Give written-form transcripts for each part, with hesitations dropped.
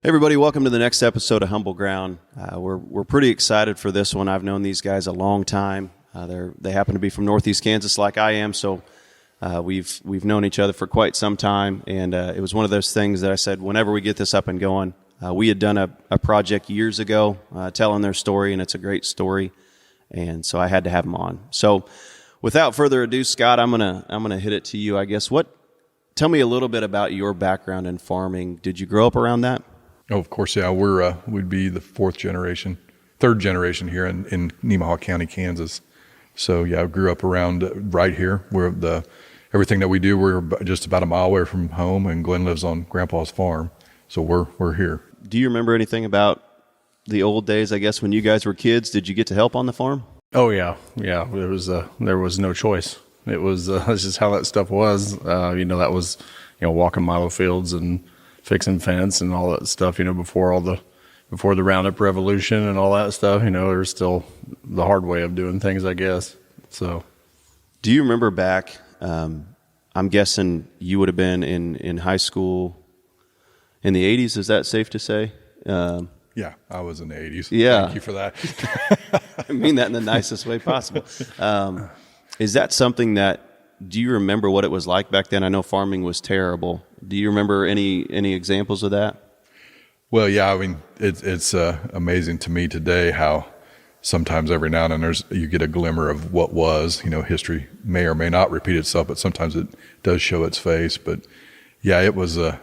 Hey everybody, welcome to the next episode of Humble Ground. We're pretty excited for this one. I've known these guys a long time. They happen to be from Northeast Kansas like I am, so we've known each other for quite some time, and it was one of those things that I said whenever we get this up and going. We had done a project years ago telling their story, and it's a great story, and so I had to have them on. So without further ado, Scott, I'm gonna hit it to you, I guess. Tell me a little bit about your background in farming. Did you grow up around that? Oh, of course, yeah. We'd be the third generation here in Nemaha County, Kansas. So yeah, I grew up around right here where everything that we do, we're just about a mile away from home, and Glenn lives on Grandpa's farm. So we're here. Do you remember anything about the old days, I guess, when you guys were kids? Did you get to help on the farm? Oh yeah. There was no choice. It was that's just how that stuff was. That was walking milo fields and fixing fence and all that stuff, before the Roundup revolution and all that stuff, there's still the hard way of doing things, I guess. So, do you remember back, I'm guessing you would have been in high school in the 80s, is that safe to say? Yeah, I was in the 80s. Yeah. Thank you for that. I mean that in the nicest way possible. Is that something do you remember what it was like back then? I know farming was terrible. Do you remember any examples of that? Well, yeah, I mean, it's amazing to me today how sometimes every now and then you get a glimmer of what was. History may or may not repeat itself, but sometimes it does show its face. But yeah, it was a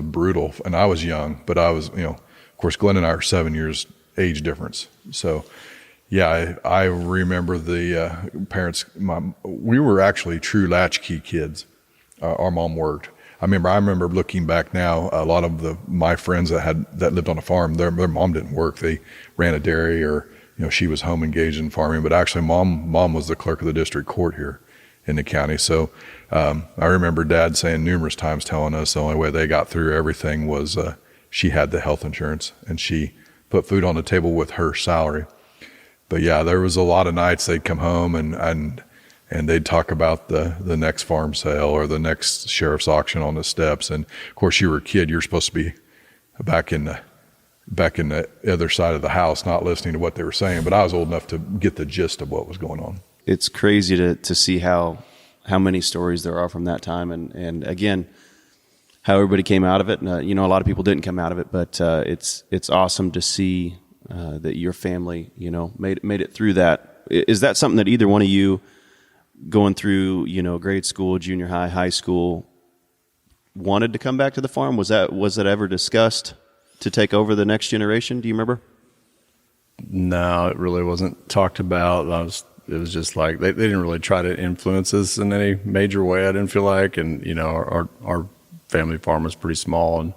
brutal, and I was young, but I was, of course, Glenn and I are 7 years age difference. So yeah, I remember the parents. We were actually true latchkey kids. Our mom worked. I remember looking back now, a lot of my friends that lived on a farm, their mom didn't work. They ran a dairy, or she was home engaged in farming. But actually, mom was the clerk of the district court here in the county. So I remember Dad saying numerous times, telling us the only way they got through everything was she had the health insurance, and she put food on the table with her salary. But yeah, there was a lot of nights they'd come home and they'd talk about the next farm sale or the next sheriff's auction on the steps. And of course, you were a kid, you're supposed to be back in the other side of the house, not listening to what they were saying. But I was old enough to get the gist of what was going on. It's crazy to see how many stories there are from that time, and again, how everybody came out of it. And, a lot of people didn't come out of it, but it's awesome to see that your family, made it through that. Is that something that either one of you going through, grade school, junior high, high school, wanted to come back to the farm? Was it ever discussed to take over the next generation? Do you remember? No, it really wasn't talked about. It was just like they didn't really try to influence us in any major way, I didn't feel like. And, our family farm was pretty small, and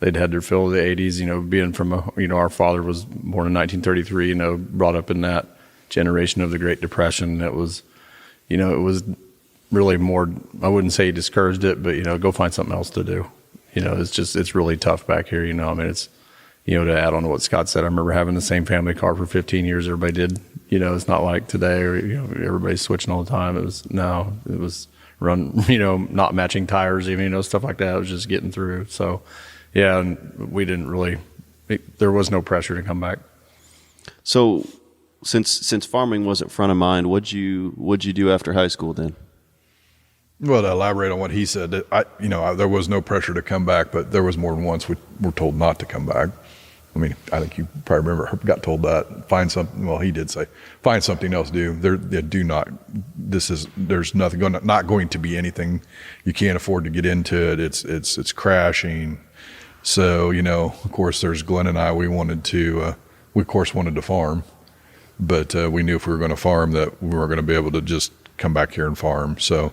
they'd had their fill of the 80s, being from our father was born in 1933, brought up in that generation of the Great Depression. It was, it was really more, I wouldn't say he discouraged it, but, go find something else to do. It's really tough back here, it's, to add on to what Scott said, I remember having the same family car for 15 years. Everybody did, it's not like today or, everybody's switching all the time. It was run, not matching tires, even, stuff like that. It was just getting through. So, yeah, and we didn't really. There was no pressure to come back. So, since farming wasn't front of mind, what'd you do after high school then? Well, to elaborate on what he said, there was no pressure to come back, but there was more than once we were told not to come back. I think you probably remember got told that. Find something. Well, he did say, find something else to do. There's not going to be anything. You can't afford to get into it. It's crashing. So, of course, there's Glenn and I. We wanted to farm, but we knew if we were going to farm that we weren't going to be able to just come back here and farm. So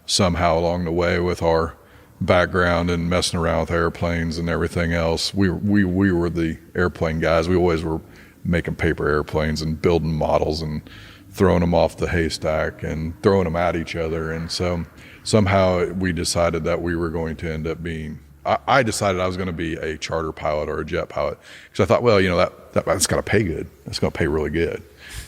somehow along the way, with our background and messing around with airplanes and everything else, we were the airplane guys. We always were making paper airplanes and building models and throwing them off the haystack and throwing them at each other. And so somehow we decided that we were going to end up being. I decided I was going to be a charter pilot or a jet pilot, because I thought, well, that's going to pay good. It's going to pay really good.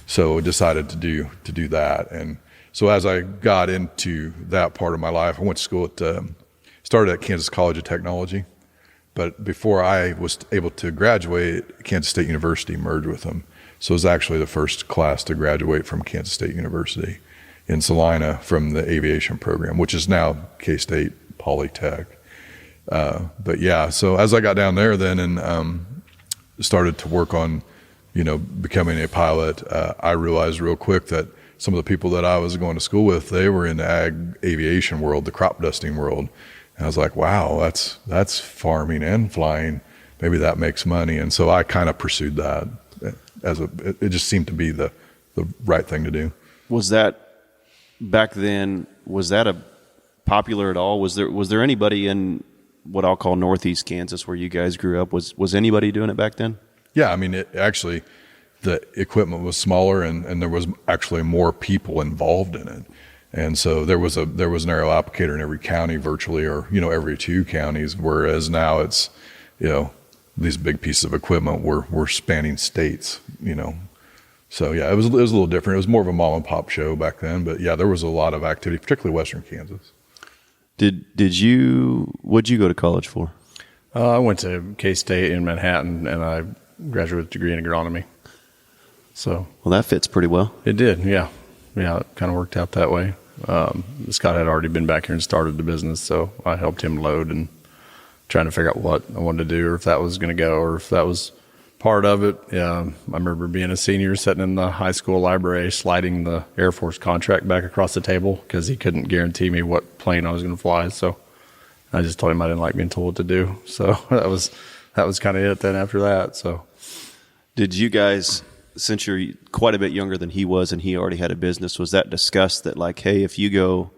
So I decided to do that. And so as I got into that part of my life, I went to school started at Kansas College of Technology, But before I was able to graduate, Kansas State University merged with them. So it was actually the first class to graduate from Kansas State University in Salina from the aviation program, which is now K-State Polytech. But yeah, so as I got down there then and started to work on, becoming a pilot, I realized real quick that some of the people that I was going to school with, they were in the ag aviation world, the crop dusting world. And I was like, wow, that's farming and flying. Maybe that makes money. And so I kind of pursued that it just seemed to be the right thing to do. Was that back then, was that a popular at all? Was there anybody in what I'll call Northeast Kansas where you guys grew up? Was anybody doing it back then? Yeah, I mean, actually, the equipment was smaller and there was actually more people involved in it. And so there was an aerial applicator in every county virtually, or, every 2 counties, whereas now it's, these big pieces of equipment were spanning states, So yeah, it was a little different. It was more of a mom and pop show back then, but yeah, there was a lot of activity, particularly Western Kansas. What'd you go to college for? I went to K-State in Manhattan, and I graduated with a degree in agronomy. So, well, that fits pretty well. It did, yeah. Yeah, it kind of worked out that way. Scott had already been back here and started the business, so I helped him load and trying to figure out what I wanted to do, or if that was going to go, or if that was part of it. Yeah, I remember being a senior, sitting in the high school library, sliding the Air Force contract back across the table because he couldn't guarantee me what plane I was going to fly. So I just told him I didn't like being told what to do. So that was kind of it then after that. So did you guys, since you're quite a bit younger than he was and he already had a business, was that discussed that like, hey, if you go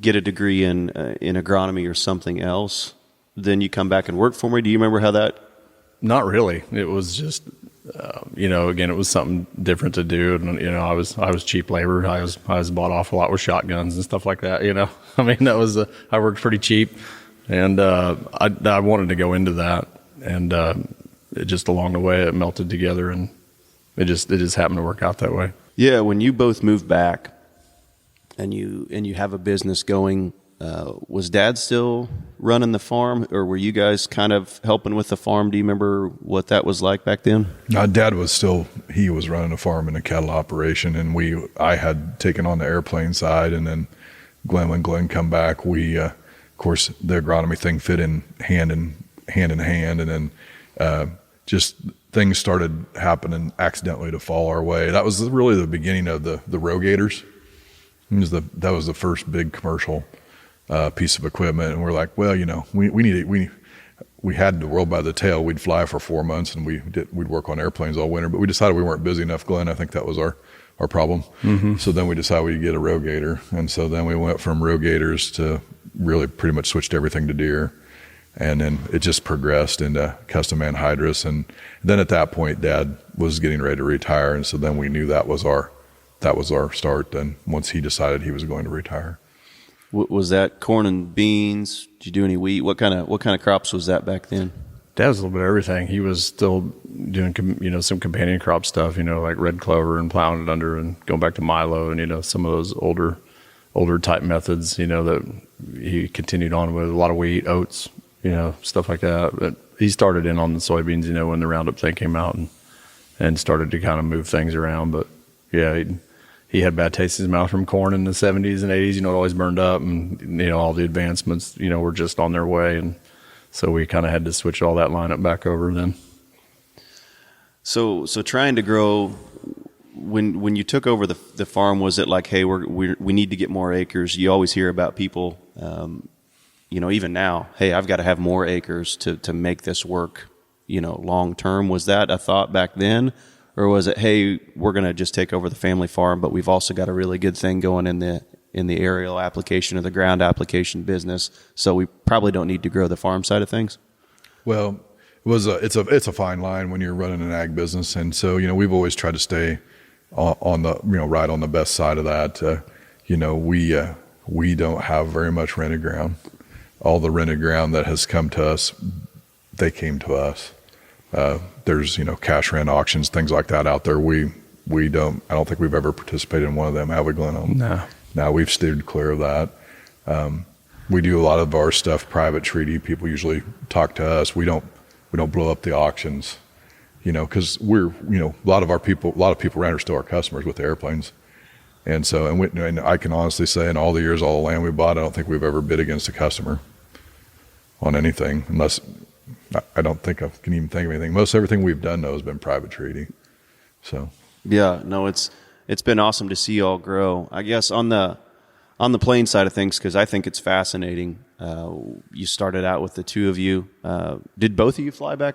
get a degree in agronomy or something else, then you come back and work for me? Do you remember how that? Not really. It was just, again, it was something different to do. And, I was cheap labor. I was bought off a lot with shotguns and stuff like that. I mean, I worked pretty cheap, and I wanted to go into that. And it just along the way, it melted together, and it just happened to work out that way. Yeah. When you both moved back and you have a business going, was Dad still running the farm, or were you guys kind of helping with the farm? Do you remember what that was like back then? Dad was running a farm and a cattle operation, and I had taken on the airplane side, and then when Glenn come back, we, of course, the agronomy thing fit in hand in hand, and then just things started happening accidentally to fall our way. That was really the beginning of the Rogators. That was the first big commercial piece of equipment, and we're like, well, we had the world by the tail. We'd fly for 4 months, and we'd work on airplanes all winter, but we decided we weren't busy enough, Glenn. I think that was our problem. Mm-hmm. So then we decided we'd get a Rogator, and so then we went from Rogators to really pretty much switched everything to Deere, and then it just progressed into custom anhydrous, and then at that point, Dad was getting ready to retire, and so then we knew that was our start. And once he decided he was going to retire. Was that corn and beans? Did you do any wheat? What kind of crops was that back then? Dad was a little bit of everything. He was still doing, some companion crop stuff, like red clover and plowing it under and going back to Milo and, some of those older type methods, that he continued on with. A lot of wheat, oats, stuff like that. But he started in on the soybeans, when the Roundup thing came out and started to kind of move things around. But yeah, he had bad taste in his mouth from corn in the 70s and 80s, it always burned up, and, all the advancements, were just on their way. And so we kind of had to switch all that lineup back over then. So trying to grow, when you took over the farm, was it like, hey, we need to get more acres? You always hear about people, even now, hey, I've got to have more acres to make this work, long term. Was that a thought back then? Or was it, hey, we're going to just take over the family farm, but we've also got a really good thing going in the aerial application or the ground application business, so we probably don't need to grow the farm side of things? Well, it's a fine line when you're running an ag business, and so we've always tried to stay on the right on the best side of that. We don't have very much rented ground. All the rented ground that has come to us, they came to us. There's, cash rent auctions, things like that out there. I don't think we've ever participated in one of them, have we, Glenn? No. No, we've steered clear of that. we do a lot of our stuff private treaty. People usually talk to us. We don't blow up the auctions, because we're, a lot of people around are still our customers with the airplanes. And so, and I can honestly say in all the years, all the land we bought, I don't think we've ever bid against a customer on anything, unless, I don't think I can even think of anything. Most everything we've done, though, has been private treaty. So. Yeah, no, it's been awesome to see y'all grow. I guess on the plane side of things, because I think it's fascinating. You started out with the two of you. Did both of you fly back?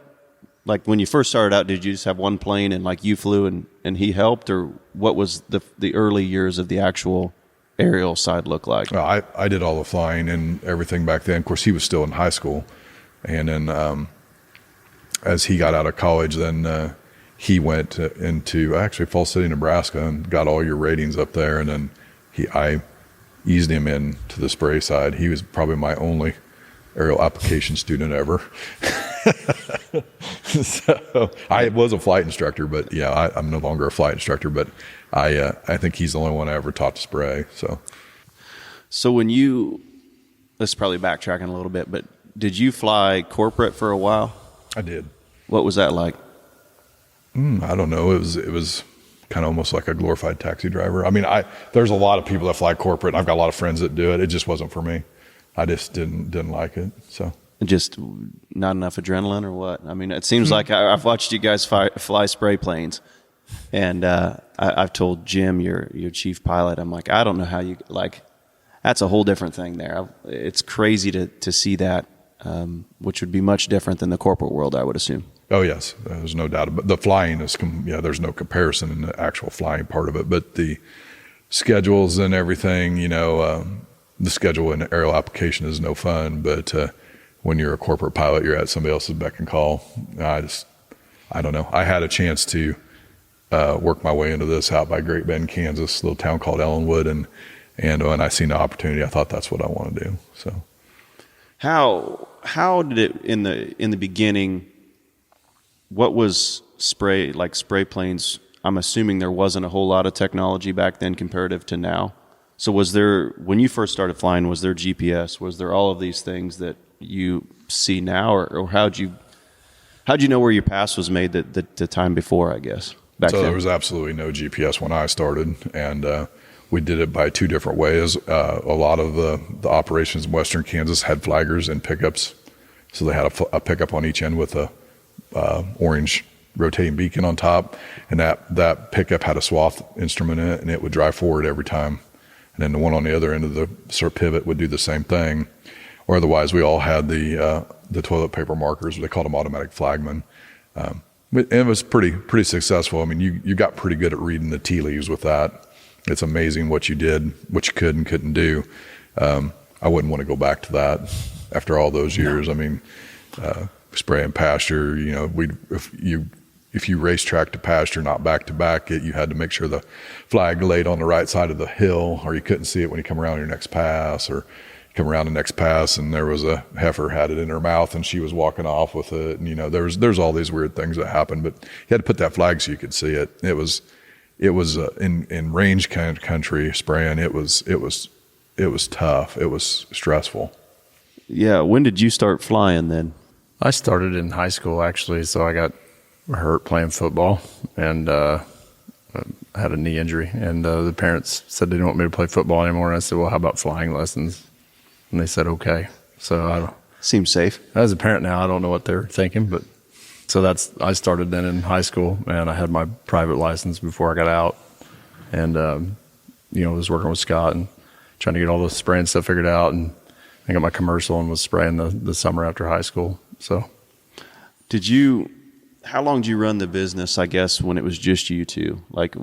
Like when you first started out, did you just have one plane and like you flew and he helped, or what was the early years of the actual aerial side look like? I did all the flying and everything back then. Of course, he was still in high school, and then as he got out of college, then he went into actually Falls City, Nebraska, and got all your ratings up there. And then I eased him in to the spray side. He was probably my only aerial application student ever. So I was a flight instructor, but yeah, I'm no longer a flight instructor, but I think he's the only one I ever taught to spray. So when let's probably backtracking a little bit, but did you fly corporate for a while? I did. What was that like? I don't know. It was kind of almost like a glorified taxi driver. I mean, there's a lot of people that fly corporate, and I've got a lot of friends that do it. It just wasn't for me. I just didn't like it. So just not enough adrenaline, or what? I mean, it seems like I've watched you guys fly spray planes, and I've told Jim, your chief pilot, I'm like, I don't know how you like. That's a whole different thing there. It's crazy to see that, which would be much different than the corporate world, I would assume. Oh yes, there's no doubt about it. The flying is, there's no comparison in the actual flying part of it, but the schedules and everything, the schedule in aerial application is no fun, but when you're a corporate pilot, you're at somebody else's beck and call. I don't know. I had a chance to work my way into this out by Great Bend, Kansas, a little town called Ellenwood, and when I seen the opportunity, I thought that's what I want to do. So, how did it in the beginning? What was spray planes? I'm assuming there wasn't a whole lot of technology back then comparative to now. So was there, when you first started flying, was there GPS? Was there all of these things that you see now, or how'd you know where your pass was made the time before, I guess, back then? There was absolutely no GPS when I started, and we did it by two different ways. A lot of the operations in western Kansas had flaggers and pickups, so they had a pickup on each end with a orange rotating beacon on top, and that pickup had a swath instrument in it, and it would drive forward every time. And then the one on the other end of the sort of pivot would do the same thing. Or otherwise, we all had the toilet paper markers. They called them automatic flagmen. And it was pretty successful. I mean, you got pretty good at reading the tea leaves with that. It's amazing what you did, what you could and couldn't do. I wouldn't want to go back to that after all those years. No. I mean, spraying pasture, if you racetrack to pasture, not back to back it, you had to make sure the flag laid on the right side of the hill, or you couldn't see it when you come around your next pass, or you come around the next pass and there was a heifer had it in her mouth and she was walking off with it. And, there's all these weird things that happened, but you had to put that flag so you could see it. It was in range country spraying. It was tough. It was stressful. Yeah. When did you start flying then? I started in high school, actually. So I got hurt playing football, and I had a knee injury, and the parents said they didn't want me to play football anymore. And I said, well, how about flying lessons? And they said, okay. So seems safe. As a parent now, I don't know what they're thinking, but so I started then in high school, and I had my private license before I got out, and was working with Scott and trying to get all the spraying stuff figured out, and I got my commercial and was spraying the summer after high school. So how long did you run the business, I guess, when it was just you two? Like,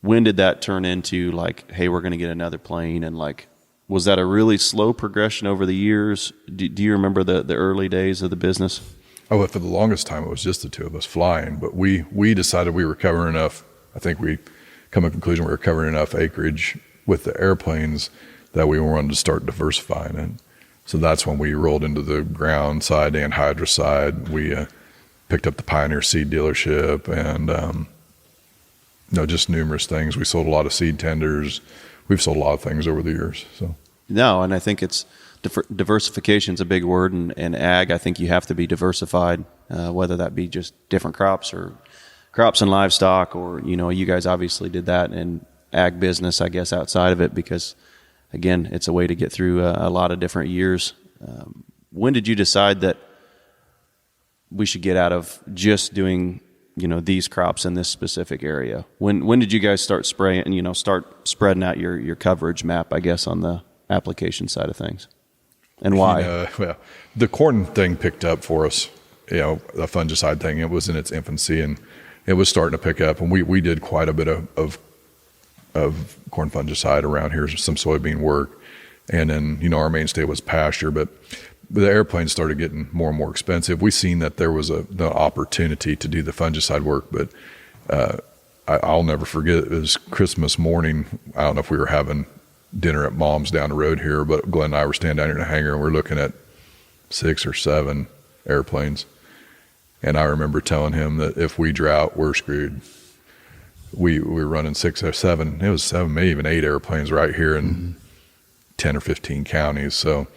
when did that turn into like, hey, we're going to get another plane? And like, was that a really slow progression over the years? Do you remember the early days of the business? Oh, for the longest time, it was just the two of us flying, but we decided we were covering enough. I think we come to the conclusion we were covering enough acreage with the airplanes that we wanted to start diversifying. And so that's when we rolled into the ground side and hydro side. We picked up the Pioneer seed dealership, and just numerous things. We sold a lot of seed tenders. We've sold a lot of things over the years. So no, and I think it's diversification is a big word, and ag, I think you have to be diversified, whether that be just different crops or crops and livestock, or, you guys obviously did that in ag business, I guess, outside of it, because, again, it's a way to get through a lot of different years. When did you decide that we should get out of just doing, these crops in this specific area? When did you guys start spraying, start spreading out your coverage map, I guess, on the application side of things? And why? Well, the corn thing picked up for us, the fungicide thing. It was in its infancy, and it was starting to pick up. And we did quite a bit of corn fungicide around here, some soybean work. And then, our mainstay was pasture, but the airplanes started getting more and more expensive. We seen that there was the opportunity to do the fungicide work, but I'll never forget, it was Christmas morning. I don't know if we were having dinner at Mom's down the road here, but Glenn and I were standing down here in the hangar, and we're looking at 6 or 7 airplanes. And I remember telling him that if we drought, we're screwed. We were running 6 or 7, it was 7, maybe even 8 airplanes right here in 10 or 15 counties. So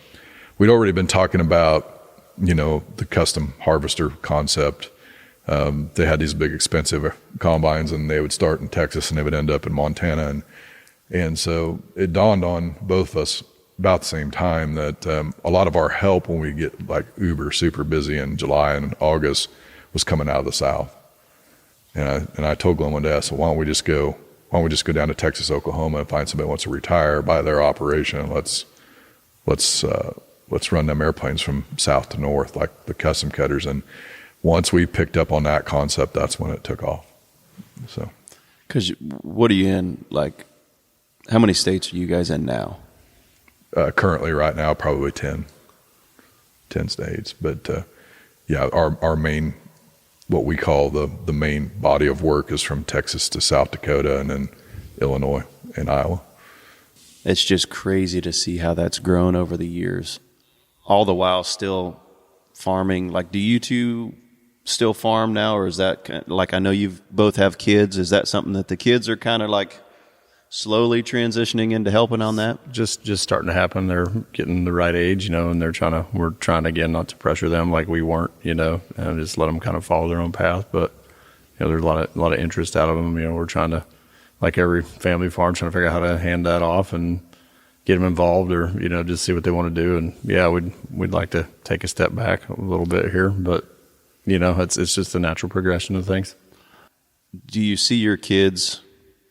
we'd already been talking about, the custom harvester concept. They had these big expensive combines, and they would start in Texas and they would end up in Montana. And so it dawned on both of us about the same time that a lot of our help when we get like uber super busy in July and August was coming out of the South. And I told Glenn one day, I said, why don't we just go down to Texas, Oklahoma, and find somebody who wants to retire, buy their operation, and let's run them airplanes from south to north, like the custom cutters. And once we picked up on that concept, that's when it took off. So, because what are you in? Like, how many states are you guys in now? Currently, right now, probably 10 states. But yeah, our main, what we call the main body of work is from Texas to South Dakota, and then Illinois and Iowa. It's just crazy to see how that's grown over the years. All the while still farming. Like, do you two still farm now, or is that like, I know you both have kids. Is that something that the kids are kind of like slowly transitioning into helping on that? Just starting to happen. They're getting the right age, and we're trying again not to pressure them like we weren't, and just let them kind of follow their own path. But there's a lot of interest out of them. We're trying to, like every family farm, trying to figure out how to hand that off and get them involved, or just see what they want to do. And yeah, we'd like to take a step back a little bit here, but it's just a natural progression of things. Do you see your kids?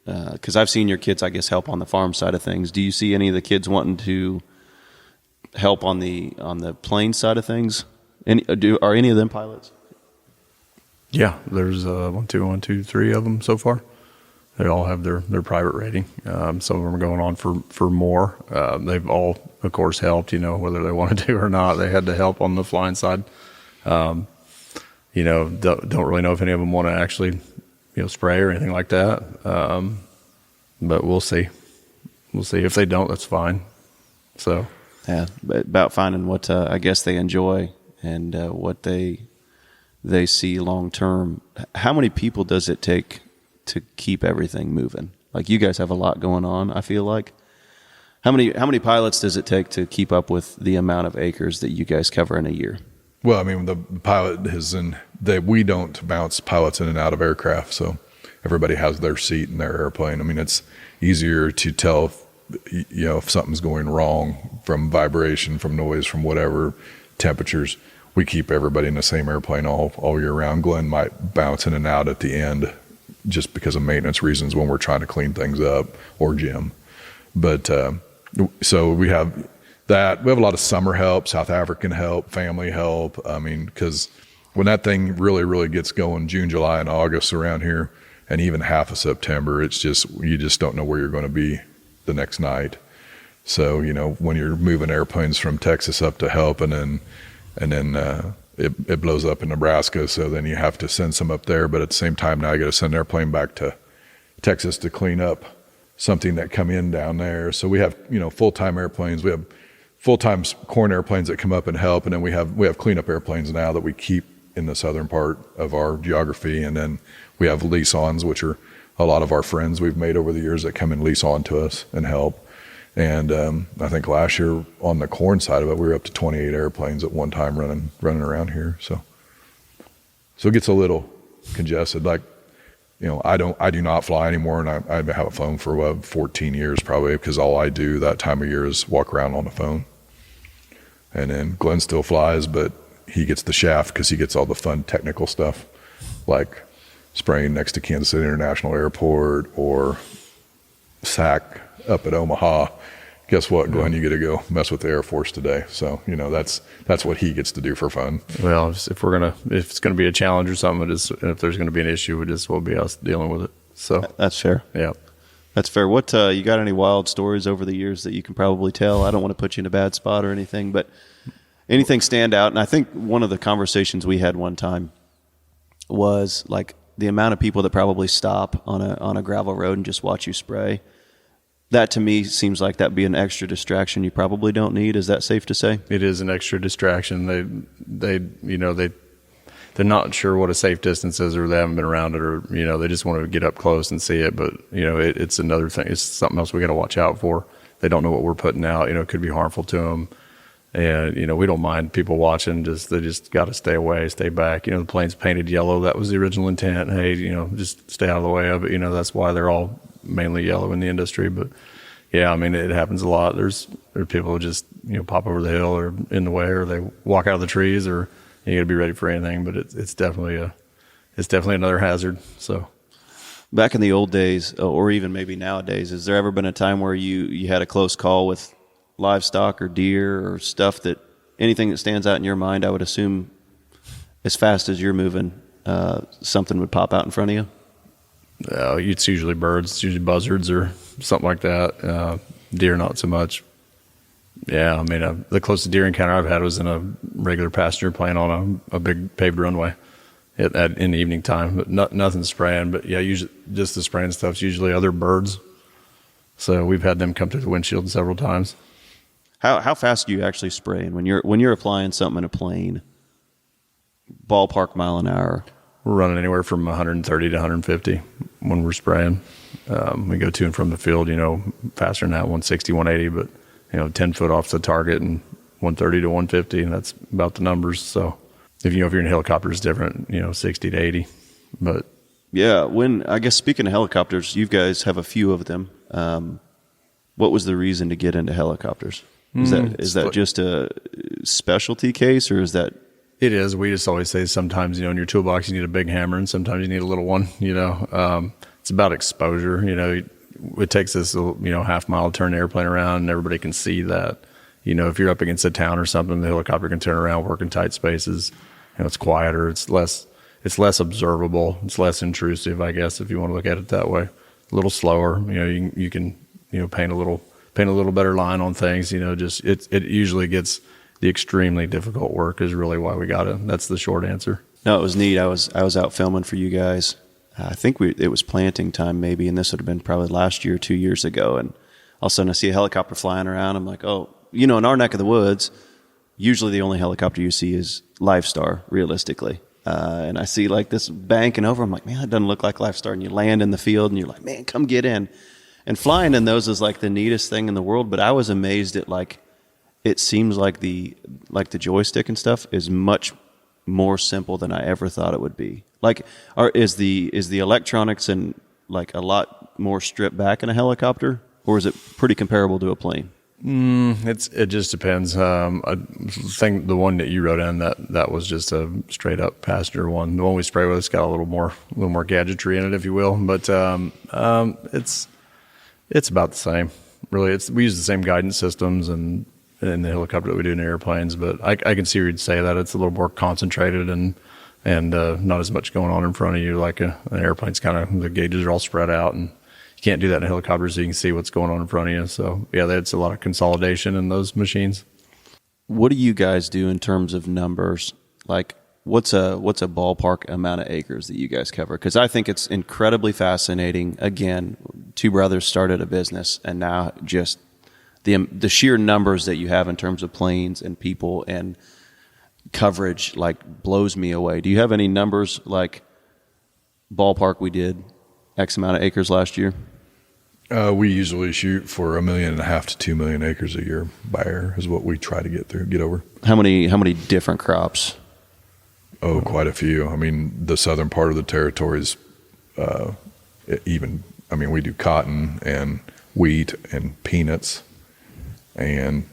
Because I've seen your kids, I guess, help on the farm side of things. Do you see any of the kids wanting to help on the plane side of things? Are any of them pilots? Yeah, there's 3 of them so far. They all have their private rating. Some of them are going on for more. They've all, of course, helped. Whether they wanted to or not, they had to help on the flying side. Don't really know if any of them want to actually spray or anything like that. But we'll see. If they don't, that's fine. So, yeah, about finding what I guess they enjoy and what they see long term. How many people does it take to keep everything moving? Like, you guys have a lot going on, I feel like. How many pilots does it take to keep up with the amount of acres that you guys cover in a year? Well, I mean, the pilot we don't bounce pilots in and out of aircraft, so everybody has their seat in their airplane. I mean, it's easier to tell if something's going wrong from vibration, from noise, from whatever, temperatures. We keep everybody in the same airplane all year round. Glenn might bounce in and out at the end just because of maintenance reasons when we're trying to clean things up, or Jim. But so we have that. We have a lot of summer help, South African help, family help. I mean, because when that thing really, really gets going, June, July, and August around here, and even half of September, you just don't know where you're going to be the next night. So, when you're moving airplanes from Texas up to help, and then it blows up in Nebraska, so then you have to send some up there. But at the same time, now you got to send an airplane back to Texas to clean up something that come in down there. So we have, full-time airplanes. We have full-time corn airplanes that come up and help, and then we have cleanup airplanes now that we keep in the southern part of our geography. And then we have lease-ons, which are a lot of our friends we've made over the years that come and lease on to us and help. And I think last year on the corn side of it, we were up to 28 airplanes at one time running around here. So it gets a little congested. Like, I do not fly anymore, and I haven't flown for 14 years probably, because all I do that time of year is walk around on the phone. And then Glenn still flies, but he gets the shaft because he gets all the fun technical stuff, like spraying next to Kansas City International Airport or SAC up at Omaha. Guess what, Glenn? You get to go mess with the Air Force today. So that's what he gets to do for fun. Well, if it's gonna be a challenge or something, if there's gonna be an issue, will be us dealing with it. So that's fair. Yeah, that's fair. What you got any wild stories over the years that you can probably tell? I don't want to put you in a bad spot or anything, but anything stand out? And I think one of the conversations we had one time was like the amount of people that probably stop on a gravel road and just watch you spray. That to me seems like that'd be an extra distraction you probably don't need. Is that safe to say? It is an extra distraction. They're not sure what a safe distance is, or they haven't been around it, or they just want to get up close and see it. But it's another thing. It's something else we got to watch out for. They don't know what we're putting out. It could be harmful to them. And we don't mind people watching. They just got to stay away, stay back. The plane's painted yellow. That was the original intent. Hey, just stay out of the way of it. That's why they're all mainly yellow in the industry. But yeah, I mean, it happens a lot. There are people who just pop over the hill or in the way, or they walk out of the trees, or you got to be ready for anything. But it's definitely another hazard. So back in the old days, or even maybe nowadays, has there ever been a time where you had a close call with livestock or deer or stuff, that anything that stands out in your mind? I would assume as fast as you're moving, something would pop out in front of you. It's usually birds. It's usually buzzards or something like that. Deer, not so much. Yeah, I mean, the closest deer encounter I've had was in a regular passenger plane on a big paved runway in the evening time. But nothing spraying. But yeah, usually just the spraying stuff's usually other birds. So we've had them come through the windshield several times. How fast do you actually spray? And when you're applying something in a plane, ballpark mile an hour? We're running anywhere from 130 to 150 when we're spraying. We go to and from the field, faster than that, 160, 180, but 10 foot off the target and 130 to 150, and that's about the numbers. So if you're in a helicopter, it's different, 60 to 80. But yeah, I guess speaking of helicopters, you guys have a few of them. What was the reason to get into helicopters? Is that just a specialty case, or is that? It is. We just always say sometimes, in your toolbox you need a big hammer, and sometimes you need a little one. It's about exposure. It takes this half mile to turn the airplane around, and everybody can see that. If you're up against a town or something, the helicopter can turn around, work in tight spaces. It's quieter. It's less observable. It's less intrusive, I guess, if you want to look at it that way. A little slower. You can paint a little better line on things. It usually gets. The extremely difficult work is really why we got it. That's the short answer. No, it was neat. I was out filming for you guys. I think it was planting time maybe, and this would have been probably last year, 2 years ago. And all of a sudden I see a helicopter flying around. I'm like, oh, in our neck of the woods, usually the only helicopter you see is Lifestar, realistically. And I see like this banking over. I'm like, man, that doesn't look like Lifestar. And you land in the field and you're like, man, come get in. And flying in those is like the neatest thing in the world. But I was amazed at it seems like the joystick and stuff is much more simple than I ever thought it would be. Is the electronics and a lot more stripped back in a helicopter, or is it pretty comparable to a plane? It just depends. I think the one that you wrote in that was just a straight up passenger one. The one we spray with, it's got a little more gadgetry in it, if you will. But it's about the same. Really, we use the same guidance systems and in the helicopter that we do in airplanes, but I can see where you'd say that it's a little more concentrated and not as much going on in front of you. Like an airplane's the gauges are all spread out, and you can't do that in a helicopter, so you can see what's going on in front of you. So yeah, that's a lot of consolidation in those machines. What do you guys do in terms of numbers? What's a ballpark amount of acres that you guys cover? Because I think it's incredibly fascinating. Again, two brothers started a business, and now just the sheer numbers that you have in terms of planes and people and coverage blows me away. Do you have any numbers ballpark we did X amount of acres last year? We usually shoot for 1.5 million to 2 million acres a year by air is what we try to get over. How many different crops? Oh, quite a few. I mean, the southern part of the territories, we do cotton and wheat and peanuts and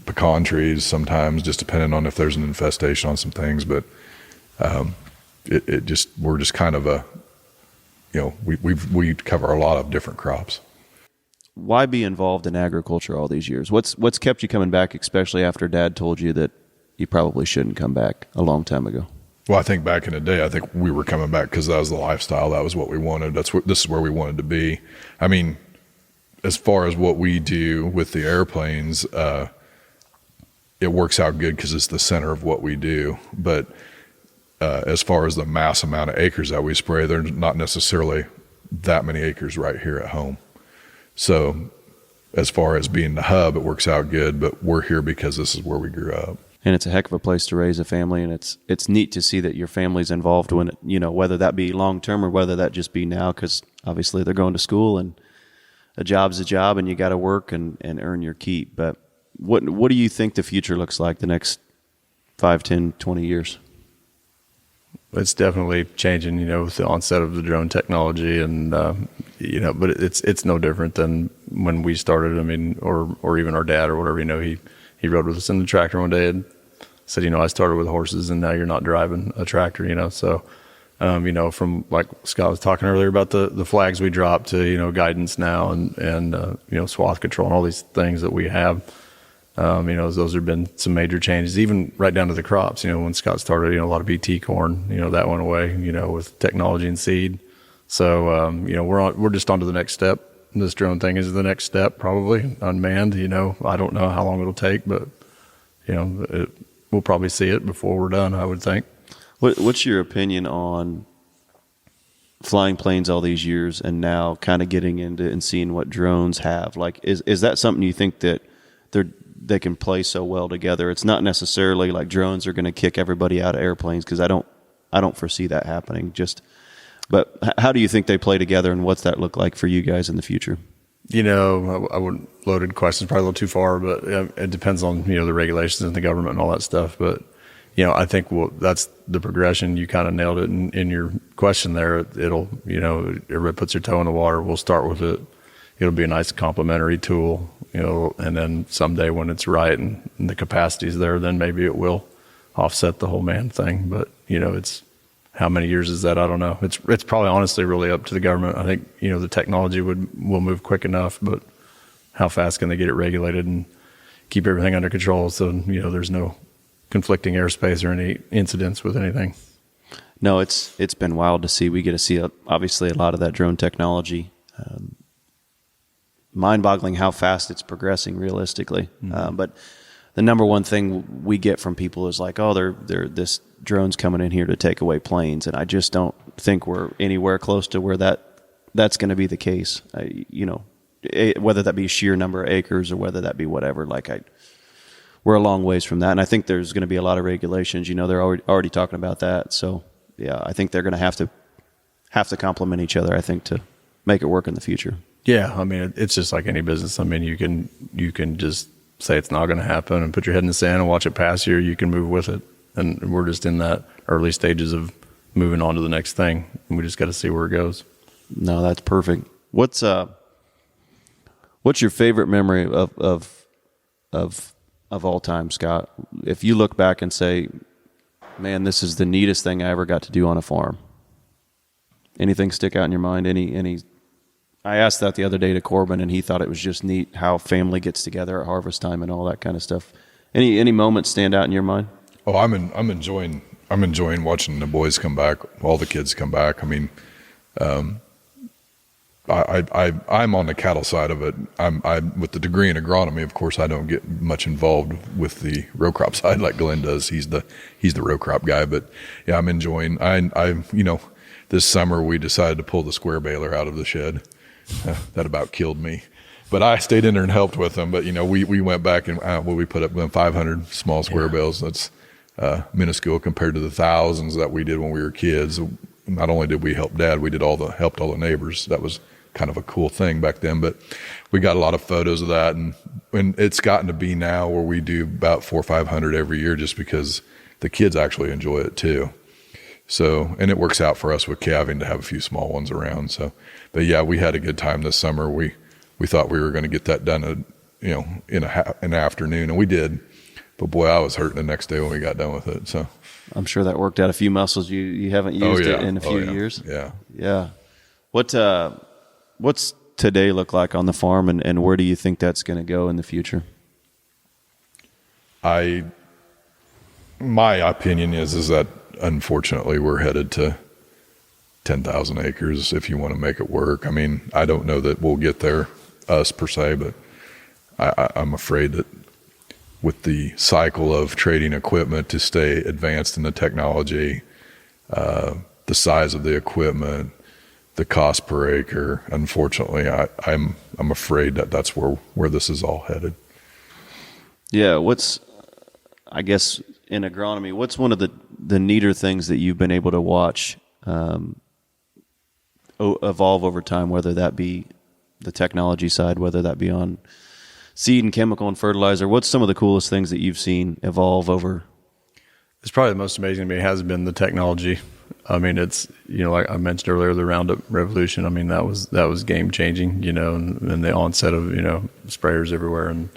pecan trees sometimes, just depending on if there's an infestation on some things. But we're just kind of we cover a lot of different crops. Why be involved in agriculture all these years? What's kept you coming back, especially after Dad told you that you probably shouldn't come back a long time ago? Well, I think back in the day, I think we were coming back because that was the lifestyle. That was what we wanted. This is where we wanted to be. I mean, as far as what we do with the airplanes, it works out good because it's the center of what we do. But as far as the mass amount of acres that we spray, there's not necessarily that many acres right here at home. So as far as being the hub, it works out good, but we're here because this is where we grew up. And it's a heck of a place to raise a family, and it's neat to see that your family's involved when whether that be long term or whether that just be now, because obviously they're going to school and a job's a job and you got to work and earn your keep. But what do you think the future looks like the next 5, 10, 20 years? It's definitely changing, with the onset of the drone technology, and but it's no different than when we started. I mean, or even our dad or whatever. He rode with us in the tractor one day and said, I started with horses, and now you're not driving a tractor. So, from like Scott was talking earlier about the flags we dropped to guidance now and swath control and all these things that we have. Those have been some major changes, even right down to the crops. When Scott started, a lot of BT corn, that went away, with technology and seed. So, we're just on to the next step. This drone thing is the next step, probably unmanned. I don't know how long it'll take, but, we'll probably see it before we're done, I would think. What's your opinion on flying planes all these years and now kind of getting into and seeing what drones have? Like, is that something you think that they can play so well together? It's not necessarily like drones are going to kick everybody out of airplanes, because I don't foresee that happening. But how do you think they play together, and what's that look like for you guys in the future? I wouldn't loaded questions probably a little too far, but it depends on the regulations and the government and all that stuff. But I think that's the progression. You kind of nailed it in your question there. It'll everybody puts their toe in the water. We'll start with it. It'll be a nice complementary tool, and then someday when it's right and the capacity's there, then maybe it will offset the whole man thing. But it's how many years is that? I don't know. It's probably honestly really up to the government. I think the technology will move quick enough, but how fast can they get it regulated and keep everything under control so there's no conflicting airspace or any incidents with anything. No, it's been wild to see. We get to see obviously a lot of that drone technology. Mind-boggling how fast it's progressing realistically. Mm-hmm. But the number one thing we get from people is like, they're this drone's coming in here to take away planes, and I just don't think we're anywhere close to where that's going to be the case. Whether that be sheer number of acres or whether that be whatever, we're a long ways from that, and I think there's going to be a lot of regulations. They're already talking about that, so yeah, I think they're going to have to complement each other, I think, to make it work in the future. Yeah, I mean, it's just like any business. I mean, you can just say it's not going to happen and put your head in the sand and watch it pass you, or you can move with it. And we're just in that early stages of moving on to the next thing. And we just got to see where it goes. No, that's perfect. What's your favorite memory of all time, Scott? If you look back and say, man, this is the neatest thing I ever got to do on a farm. Anything stick out in your mind? Any? I asked that the other day to Corbin, and he thought it was just neat how family gets together at harvest time and all that kind of stuff. Any moments stand out in your mind? Oh, I'm enjoying watching the boys come back, all the kids come back. I mean, I'm on the cattle side of it. I'm with the degree in agronomy. Of course, I don't get much involved with the row crop side like Glenn does. He's the row crop guy. But yeah, I'm enjoying. This summer we decided to pull the square baler out of the shed. That about killed me. But I stayed in there and helped with them. But we went back and we put up 500 small square bales. That's minuscule compared to the thousands that we did when we were kids. Not only did we help Dad, we did helped all the neighbors. That was kind of a cool thing back then. But we got a lot of photos of that, and it's gotten to be now where we do about 400 or 500 every year, just because the kids actually enjoy it too. So, and it works out for us with calving to have a few small ones around. So, but yeah, we had a good time this summer. We thought we were going to get that done, in an afternoon, and we did. But boy, I was hurting the next day when we got done with it. So, I'm sure that worked out a few muscles you haven't used it in a few years. Yeah. Yeah. What's today look like on the farm, and where do you think that's going to go in the future? My opinion is that unfortunately we're headed to 10,000 acres if you want to make it work. I mean, I don't know that we'll get there, us per se, but I'm afraid that with the cycle of trading equipment to stay advanced in the technology, the size of the equipment, the cost per acre, unfortunately, I'm afraid that that's where this is all headed. Yeah. I guess in agronomy, what's one of the neater things that you've been able to watch evolve over time, whether that be the technology side, whether that be on seed and chemical and fertilizer? What's some of the coolest things that you've seen evolve over? It's probably the most amazing to me has been the technology. I mean, it's, like I mentioned earlier, the Roundup revolution. I mean, that was game changing, and the onset of, sprayers everywhere, and,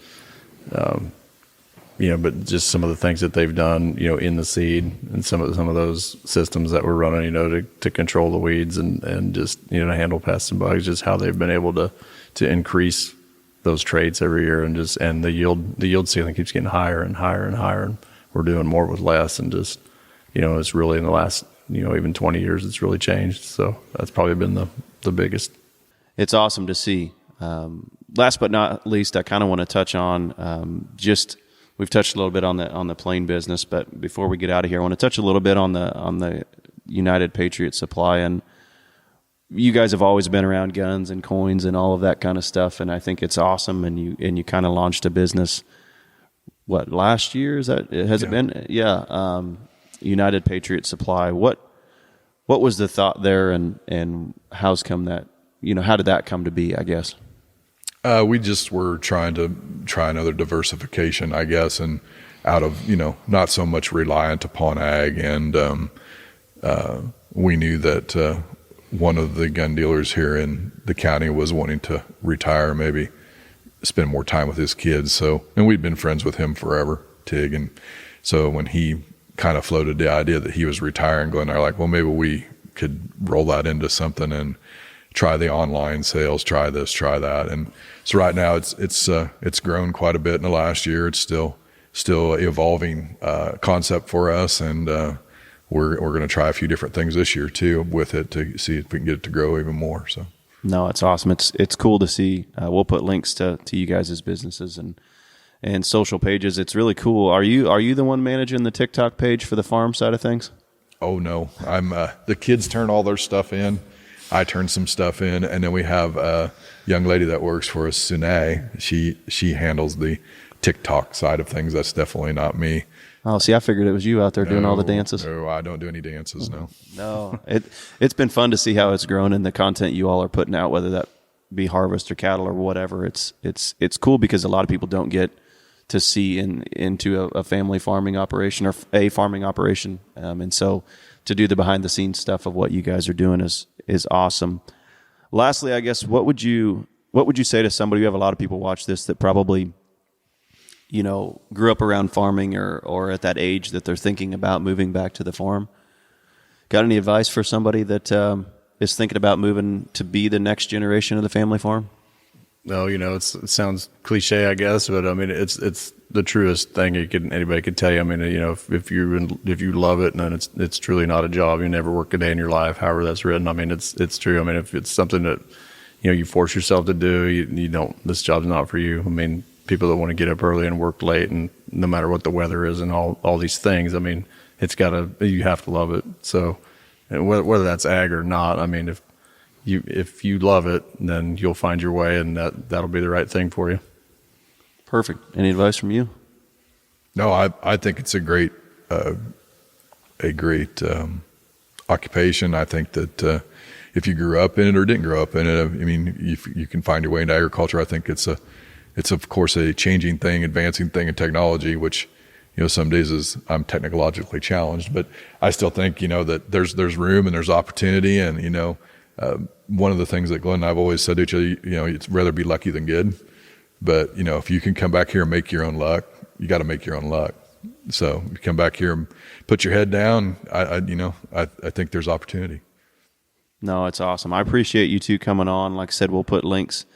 but just some of the things that they've done, in the seed, and some of those systems that we're running, to control the weeds and just, to handle pests and bugs, just how they've been able to increase those traits every year, and the yield ceiling keeps getting higher and higher and higher, and we're doing more with less, and just, it's really in the last, even 20 years, it's really changed. So that's probably been the biggest. It's awesome to see. Last but not least, I kind of want to touch on we've touched a little bit on the plain business, but before we get out of here, I want to touch a little bit on the United Patriot Supply. And you guys have always been around guns and coins and all of that kind of stuff, and I think it's awesome. And you kind of launched a business. What, last year? Has it been? Yeah. United Patriot Supply. What was the thought there, and how's come that, how did that come to be, I guess? We just were trying to try another diversification, I guess, and out of, not so much reliant upon ag. And we knew that one of the gun dealers here in the county was wanting to retire, maybe spend more time with his kids. So, and we'd been friends with him forever, Tig. And so when he kind of floated the idea that he was retiring, Glenn and I were like, well, maybe we could roll that into something and try the online sales, try this, try that. And so right now it's grown quite a bit in the last year. It's still evolving concept for us, and we're going to try a few different things this year too with it to see if we can get it to grow even more. So no, it's awesome. It's cool to see. We'll put links to you guys' businesses and social pages. It's really cool. Are you the one managing the TikTok page for the farm side of things? Oh no, I'm the kids turn all their stuff in. I turn some stuff in, and then we have a young lady that works for us, Sune. She handles the TikTok side of things. That's definitely not me. Oh, see, I figured it was you out there doing all the dances. No, I don't do any dances, no. No, it's been fun to see how it's grown, and the content you all are putting out, whether that be harvest or cattle or whatever. It's cool because a lot of people don't get to see into a family farming operation or a farming operation, and so to do the behind the scenes stuff of what you guys are doing is awesome. Lastly, I guess what would you say to somebody? We have a lot of people watch this that probably grew up around farming or at that age that they're thinking about moving back to the farm. Got any advice for somebody that is thinking about moving to be the next generation of the family farm? No, it sounds cliche, I guess, but I mean, it's the truest thing anybody could tell you. I mean, if you love it, then it's truly not a job. You never work a day in your life, however that's written. I mean, it's true. I mean, if it's something that, you force yourself to do, you don't, this job's not for you. I mean, people that want to get up early and work late, and no matter what the weather is and all these things, I mean, you have to love it. So whether that's ag or not, I mean, if you love it, then you'll find your way, and that'll be the right thing for you. Perfect. Any advice from you? No, I think it's a great occupation. I think that if you grew up in it or didn't grow up in it. I mean, if you can find your way into agriculture, I think it's of course a changing thing, advancing thing in technology, which, some days I'm technologically challenged, but I still think, that there's room and there's opportunity. And, one of the things that Glenn and I've always said to each other, it's rather be lucky than good. But, if you can come back here and make your own luck, you got to make your own luck. So you come back here and put your head down. I think there's opportunity. No, it's awesome. I appreciate you two coming on. Like I said, we'll put links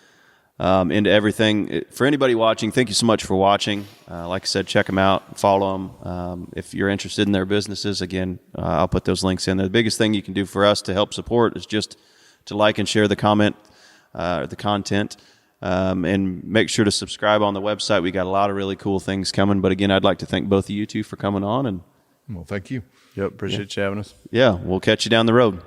into everything. For anybody watching, thank you so much for watching. Like I said, check them out, follow them. If you're interested in their businesses, again, I'll put those links in there. The biggest thing you can do for us to help support is just to like and share the content, and make sure to subscribe on the website. We got a lot of really cool things coming. But again, I'd like to thank both of you two for coming on. And Well, thank you. Yep. Appreciate you having us. yeah, we'll catch you down the road.